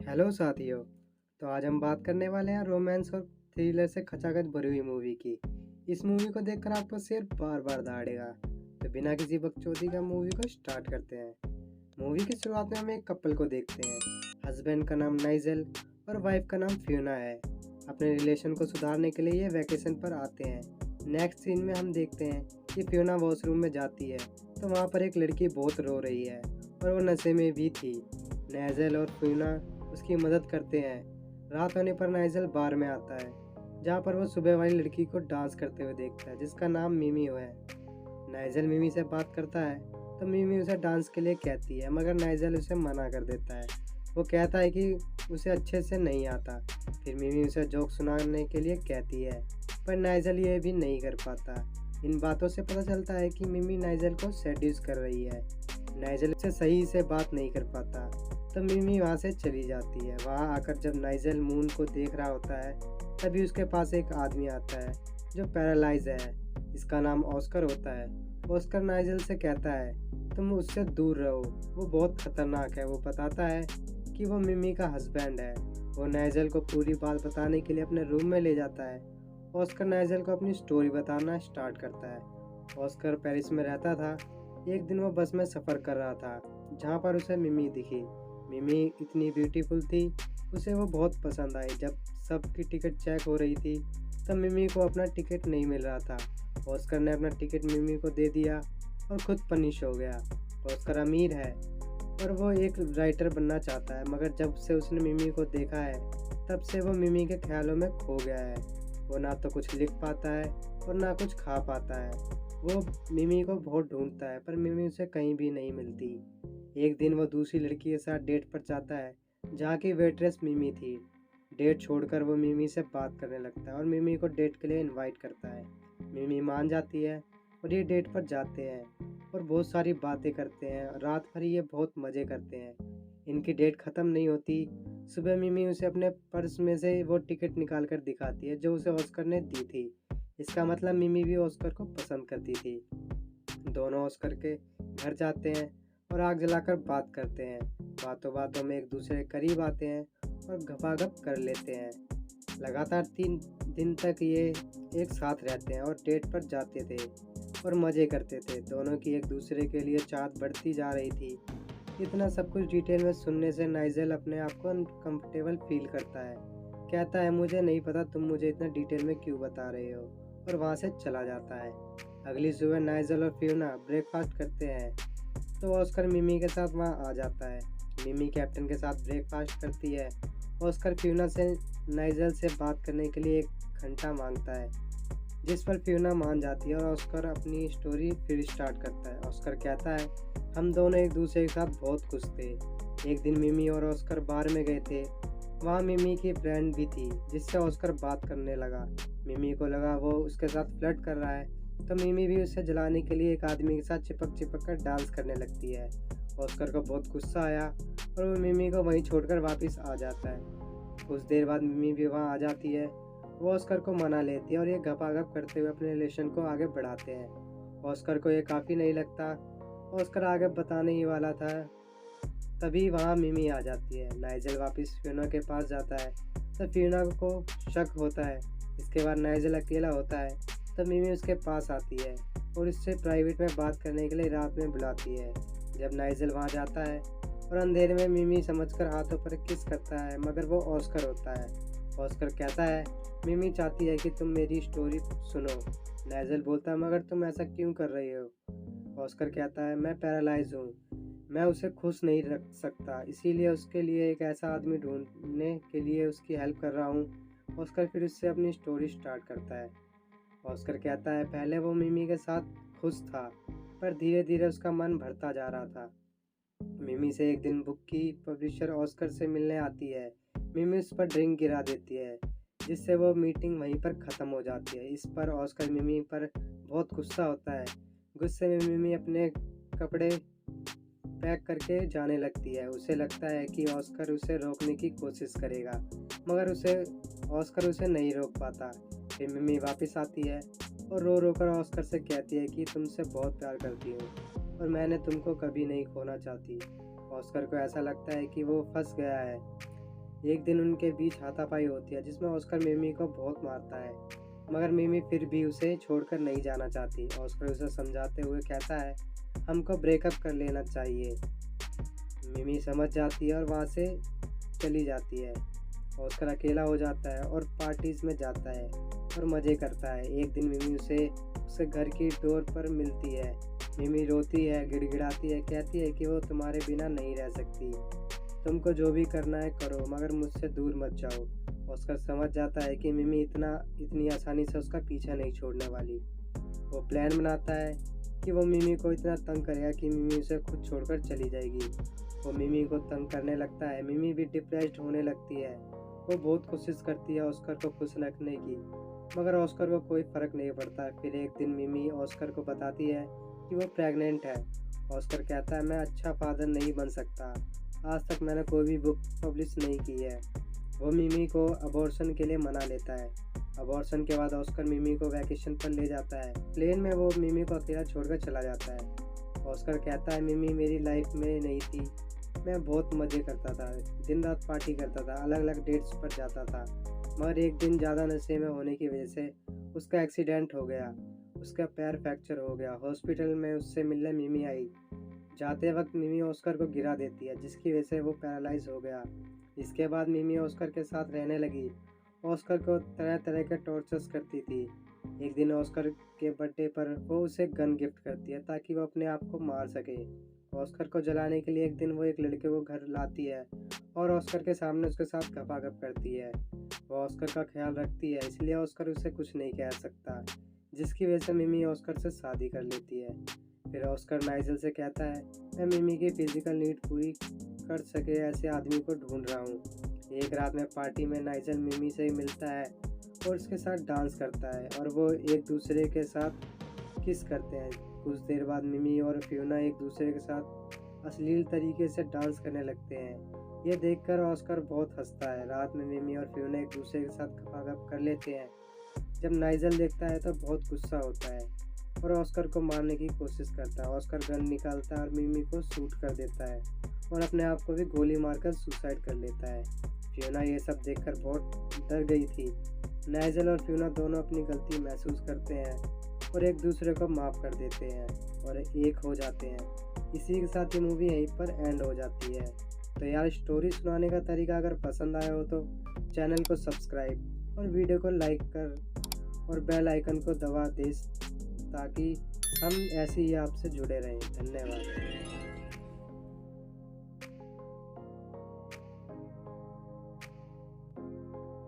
Hello साथियों। तो आज हम बात करने वाले हैं रोमांस और थ्रिलर से खचाखच भरी हुई मूवी की। इस मूवी को देखकर आपको सिर बार बार दहाड़ेगा। तो बिना किसी बकचोदी का मूवी को स्टार्ट करते हैं। मूवी की शुरुआत में हम एक कपल को देखते हैं। हस्बैंड का नाम नाइजल और वाइफ का नाम फ्यूना है। अपने रिलेशन को सुधारने के लिए ये वैकेशन पर आते हैं। नेक्स्ट सीन में हम देखते हैं कि फ्यूना वॉशरूम में जाती है तो वहाँ पर एक लड़की बहुत रो रही है और वो नशे में भी थी। नाइजल और फ्यूना उसकी मदद करते हैं। रात होने पर नाइजल बार में आता है जहाँ पर वो सुबह वाली लड़की को डांस करते हुए देखता है जिसका नाम मिमी है। नाइजल मिमी से बात करता है तो मिमी उसे डांस के लिए कहती है मगर नाइजल उसे मना कर देता है। वो कहता है कि उसे अच्छे से नहीं आता। फिर मिमी उसे जोक सुनाने के लिए कहती है पर नाइजल ये भी नहीं कर पाता। इन बातों से पता चलता है कि मिमी नाइजल को सेड्यूस कर रही है। नाइजल से सही से बात नहीं कर पाता तो मिमी वहाँ से चली जाती है। वहाँ आकर जब नाइजल मून को देख रहा होता है तभी उसके पास एक आदमी आता है जो पैरालाइज है। इसका नाम ऑस्कर होता है। ऑस्कर नाइजल से कहता है तुम उससे दूर रहो, वो बहुत खतरनाक है। वो बताता है कि वो मिमी का हस्बैंड है। वो नाइजल को पूरी बात बताने के लिए अपने रूम में ले जाता है। ऑस्कर नाइजल को अपनी स्टोरी बताना स्टार्ट करता है। ऑस्कर पेरिस में रहता था। एक दिन वो बस में सफ़र कर रहा था जहाँ पर उसे मिमी दिखी। मिमी इतनी ब्यूटीफुल थी, उसे वो बहुत पसंद आई। जब सबकी टिकट चेक हो रही थी तब मिमी को अपना टिकट नहीं मिल रहा था। ऑस्कर ने अपना टिकट मिमी को दे दिया और खुद पनिश हो गया। ऑस्कर अमीर है और वो एक राइटर बनना चाहता है मगर जब से उसने मिमी को देखा है तब से वो मिमी के ख्यालों में खो गया है। वो ना तो कुछ लिख पाता है और ना कुछ खा पाता है। वो मिमी को बहुत ढूंढता है पर मिमी उसे कहीं भी नहीं मिलती। एक दिन वो दूसरी लड़की के साथ डेट पर जाता है जहाँ की वेट्रेस मिमी थी। डेट छोड़कर वो मिमी से बात करने लगता है और मिमी को डेट के लिए इनवाइट करता है। मिमी मान जाती है और ये डेट पर जाते हैं और बहुत सारी बातें करते हैं। रात भर ये बहुत मज़े करते हैं। इनकी डेट ख़त्म नहीं होती। सुबह मिमी उसे अपने पर्स में से वो टिकट निकाल कर दिखाती है जो उसे ऑस्कर ने दी थी। इसका मतलब मिमी भी ऑस्कर को पसंद करती थी। दोनों ऑस्कर के घर जाते हैं और आग जलाकर बात करते हैं। बातों बातों में एक दूसरे के करीब आते हैं और गपागप कर लेते हैं। लगातार 3 दिन तक ये एक साथ रहते हैं और डेट पर जाते थे और मज़े करते थे। दोनों की एक दूसरे के लिए चाहत बढ़ती जा रही थी। इतना सब कुछ डिटेल में सुनने से नाइजल अपने आप को अनकम्फर्टेबल फील करता है। कहता है मुझे नहीं पता तुम मुझे इतना डिटेल में क्यों बता रहे हो, और वहाँ से चला जाता है। अगली सुबह नाइजल और फ्यूना ब्रेकफास्ट करते हैं तो ऑस्कर मिमी के साथ वहाँ आ जाता है। मिमी कैप्टन के साथ ब्रेकफास्ट करती है। ऑस्कर फ्यूना से नाइजल से बात करने के लिए 1 घंटा मांगता है जिस पर फ्यूना मान जाती है और ऑस्कर अपनी स्टोरी फिर स्टार्ट करता है। ऑस्कर कहता है हम दोनों एक दूसरे के साथ बहुत खुश थे। एक दिन मिमी और ऑस्कर बार में गए थे। वहाँ मिमी की फ्रेंड भी थी जिससे ऑस्कर बात करने लगा। मिमी को लगा वो उसके साथ फ्लर्ट कर रहा है तो मिमी भी उसे जलाने के लिए एक आदमी के साथ चिपक कर डांस करने लगती है। ऑस्कर को बहुत गुस्सा आया और वो मिमी को वहीं छोड़कर वापस आ जाता है। कुछ देर बाद मिमी भी वहाँ आ जाती है। वो ऑस्कर को मना लेती है और ये गपागप करते हुए अपने रिलेशन को आगे बढ़ाते हैं। ऑस्कर को ये काफ़ी नहीं लगता। ऑस्कर आगे बताने ही वाला था तभी वहाँ मिमी आ जाती है। नाइजल वापस फ्यूना के पास जाता है तो फ्यूना को शक होता है। इसके बाद नाइजल अकेला होता है तो मिमी उसके पास आती है और इससे प्राइवेट में बात करने के लिए रात में बुलाती है। जब नाइजल वहाँ जाता है और अंधेरे में मिमी समझकर हाथों पर किस करता है मगर वो ऑस्कर होता है। ऑस्कर कहता है मिमी चाहती है कि तुम मेरी स्टोरी सुनो। नाइजल बोलता है मगर तुम ऐसा क्यों कर रही हो। ऑस्कर कहता है मैं पैरालाइज हूँ, मैं उसे खुश नहीं रख सकता, इसीलिए उसके लिए एक ऐसा आदमी ढूंढने के लिए उसकी हेल्प कर रहा हूँ। ऑस्कर फिर उससे अपनी स्टोरी स्टार्ट करता है। ऑस्कर कहता है पहले वो मिमी के साथ खुश था पर धीरे धीरे उसका मन भरता जा रहा था। मिमी से एक दिन बुक की पब्लिशर ऑस्कर से मिलने आती है। मिमी उस पर ड्रिंक गिरा देती है जिससे वो मीटिंग वहीं पर ख़त्म हो जाती है। इस पर ऑस्कर मिमी पर बहुत गुस्सा होता है। गुस्से में मिमी अपने कपड़े पैक करके जाने लगती है। उसे लगता है कि ऑस्कर उसे रोकने की कोशिश करेगा मगर ऑस्कर उसे नहीं रोक पाता। फिर मिमी वापस आती है और रो कर ऑस्कर से कहती है कि तुमसे बहुत प्यार करती हूँ और मैंने तुमको कभी नहीं खोना चाहती। ऑस्कर को ऐसा लगता है कि वो फंस गया है। एक दिन उनके बीच हाथापाई होती है जिसमें ऑस्कर मिमी को बहुत मारता है, मगर मिमी फिर भी उसे छोड़कर नहीं जाना चाहती। ऑस्कर उसे समझाते हुए कहता है हमको ब्रेकअप कर लेना चाहिए। मिमी समझ जाती है और वहाँ से चली जाती है। ऑस्कर अकेला हो जाता है और पार्टीज में जाता है और मज़े करता है। एक दिन मिमी उसे उसके घर की डोर पर मिलती है। मिमी रोती है, गिड़गिड़ाती है, कहती है कि वो तुम्हारे बिना नहीं रह सकती। तुमको जो भी करना है करो, मगर मुझसे दूर मत जाओ। ऑस्कर समझ जाता है कि मिमी इतनी आसानी से उसका पीछा नहीं छोड़ने वाली। वो प्लान बनाता है कि वो मिमी को इतना तंग करेगा कि मिमी उसे खुद छोड़कर चली जाएगी। वो मिमी को तंग करने लगता है। मिमी भी डिप्रेस्ड होने लगती है। वो बहुत कोशिश करती है ऑस्कर को खुश रखने की, मगर ऑस्कर को कोई फ़र्क नहीं पड़ता। फिर एक दिन मिमी ऑस्कर को बताती है कि वो प्रेग्नेंट है। ऑस्कर कहता है मैं अच्छा फादर नहीं बन सकता, आज तक मैंने कोई भी बुक पब्लिश नहीं की है। वो मिमी को अबॉर्शन के लिए मना लेता है। अबॉर्शन के बाद ऑस्कर मिमी को वैकेशन पर ले जाता है। प्लेन में वो मिमी को अकेला छोड़कर चला जाता है। ऑस्कर कहता है मिमी मेरी लाइफ में नहीं थी, मैं बहुत मज़े करता था, दिन रात पार्टी करता था, अलग अलग डेट्स पर जाता था, मगर एक दिन ज़्यादा नशे में होने की वजह से उसका एक्सीडेंट हो गया, उसका पैर फ्रैक्चर हो गया। हॉस्पिटल में उससे मिलने मिमी आई। जाते वक्त मिमी ऑस्कर को गिरा देती है जिसकी वजह से वो पैरालाइज हो गया। इसके बाद मिमी ऑस्कर के साथ रहने लगी। ऑस्कर को तरह तरह के टॉर्चर्स करती थी। एक दिन ऑस्कर के बर्थडे पर वो उसे गन गिफ्ट करती है ताकि वो अपने आप को मार सके। ऑस्कर को जलाने के लिए एक दिन वो एक लड़के को घर लाती है और ऑस्कर के सामने उसके साथ गपागप करती है। वो ऑस्कर का ख्याल रखती है, इसलिए ऑस्कर उसे कुछ नहीं कह सकता, जिसकी वजह से मिमी ऑस्कर से शादी कर लेती है। फिर ऑस्कर नाइजल से कहता है मैं मिमी की फिजिकल नीड पूरी कर सके ऐसे आदमी को ढूंढ रहा हूँ। एक रात में पार्टी में नाइजल मिमी से मिलता है और उसके साथ डांस करता है और वो एक दूसरे के साथ किस करते हैं। कुछ देर बाद मिमी और फ्योना एक दूसरे के साथ अश्लील तरीके से डांस करने लगते हैं। ये देखकर ऑस्कर बहुत हंसता है। रात में मिमी और फ्योना एक दूसरे के साथ गपागप कर लेते हैं। जब नाइजल देखता है तो बहुत गुस्सा होता है और ऑस्कर को मारने की कोशिश करता है। ऑस्कर गन निकालता है और मिमी को शूट कर देता है और अपने आप को भी गोली मारकर सुसाइड कर लेता है। फ्योना ये सब देखकर बहुत डर गई थी। नाइजल और फ्योना दोनों अपनी गलती महसूस करते हैं और एक दूसरे को माफ़ कर देते हैं और एक हो जाते हैं। इसी के साथ ये मूवी यहीं पर एंड हो जाती है। तो यार स्टोरी सुनाने का तरीका अगर पसंद आया हो तो चैनल को सब्सक्राइब और वीडियो को लाइक कर और बेल आइकन को दबा दे ताकि हम ऐसे ही आपसे जुड़े रहें। धन्यवाद।